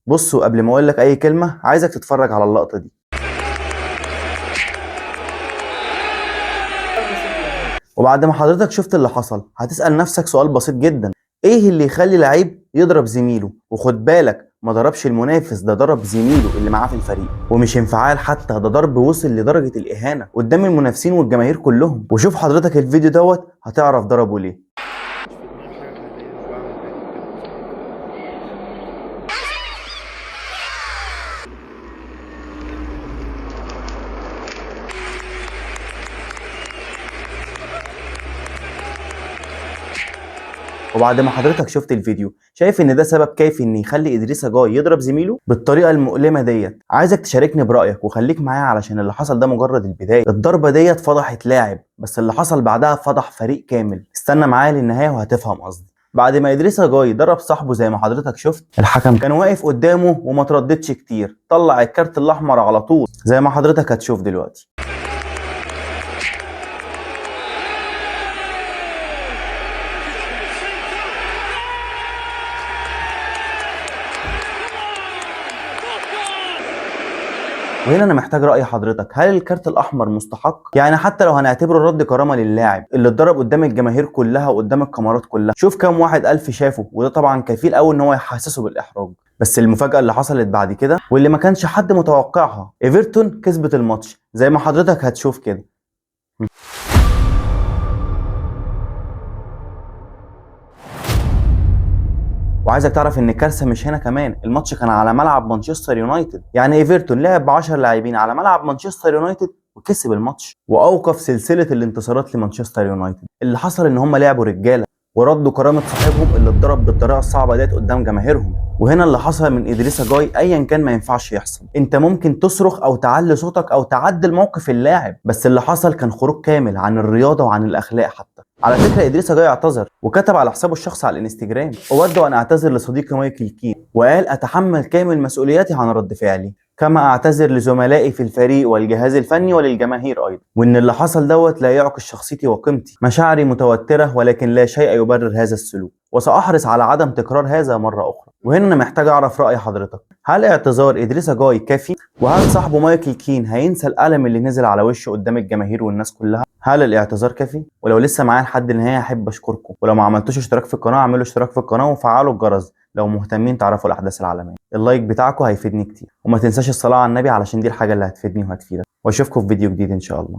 بصوا قبل ما اقول لك اي كلمه عايزك تتفرج على اللقطه دي. وبعد ما حضرتك شفت اللي حصل هتسأل نفسك سؤال بسيط جدا: ايه اللي يخلي لعيب يضرب زميله؟ وخد بالك، ما ضربش المنافس، ده ضرب زميله اللي معاه في الفريق، ومش انفعال حتى، ده ضرب وصل لدرجة الإهانة قدام المنافسين والجماهير كلهم. وشوف حضرتك الفيديو دوت هتعرف ضربه ليه. وبعد ما حضرتك شفت الفيديو شايف ان ده سبب كافي ان يخلي ادريس جاي يضرب زميله بالطريقه المؤلمه ديت؟ عايزك تشاركني برايك وخليك معايا، علشان اللي حصل ده مجرد البدايه. الضربه ديت فضحت لاعب، بس اللي حصل بعدها فضح فريق كامل. استنى معايا للنهايه وهتفهم قصدي. بعد ما ادريس جاي ضرب صاحبه زي ما حضرتك شفت، الحكم كان واقف قدامه وما ترددش كتير، طلع الكارت الاحمر على طول زي ما حضرتك هتشوف دلوقتي. وهنا انا محتاج رأي حضرتك، هل الكارت الاحمر مستحق؟ يعني حتى لو هنعتبره رد كرامة للاعب اللي اتضرب قدام الجماهير كلها وقدام الكاميرات كلها، شوف كام واحد الف شافه، وده طبعا كفيل قوي ان هو يحسسه بالاحراج. بس المفاجأة اللي حصلت بعد كده واللي ما كانش حد متوقعها، ايفرتون كسبت الماتش زي ما حضرتك هتشوف كده. وعايزك تعرف ان الكارثه مش هنا كمان، الماتش كان على ملعب مانشستر يونايتد، يعني ايفرتون لعب ب 10 لاعبين على ملعب مانشستر يونايتد وكسب الماتش، واوقف سلسله الانتصارات لمانشستر يونايتد. اللي حصل ان هم لعبوا رجاله وردوا كرامه صاحبهم اللي اتضرب بالطريقه الصعبه ديت قدام جماهيرهم. وهنا اللي حصل من ادريس جاي ايا كان ما ينفعش يحصل. انت ممكن تصرخ او تعلي صوتك او تعدل موقف اللاعب، بس اللي حصل كان خروج كامل عن الرياضه وعن الاخلاق حتى. على فكره ادريس جاي اعتذر وكتب على حسابه الشخصي على الانستجرام: اود ان اعتذر لصديقي مايكل كين، وقال اتحمل كامل مسؤوليتي عن رد فعلي، كما اعتذر لزملائي في الفريق والجهاز الفني وللجماهير ايضا، وان اللي حصل دوت لا يعكس شخصيتي وقيمتي. مشاعري متوتره ولكن لا شيء يبرر هذا السلوك، وساحرص على عدم تكرار هذا مره اخرى. وهنا انا محتاج اعرف راي حضرتك، هل اعتذار ادريس جاي كافي؟ وهل صاحبه مايكل كين هينسى الالم اللي نزل على وشه قدام الجماهير والناس كلها؟ هل الاعتذار كافي؟ ولو لسه معايا لحد النهايه احب اشكركم، ولو ما عملتوش اشتراك في القناه اعملوا اشتراك في القناه وفعلوا الجرس لو مهتمين تعرفوا الاحداث العالميه. اللايك بتاعكم هيفيدني كتير، وما تنساش الصلاه على النبي علشان دي الحاجه اللي هتفيدني وهتفيدك. واشوفكم في فيديو جديد ان شاء الله.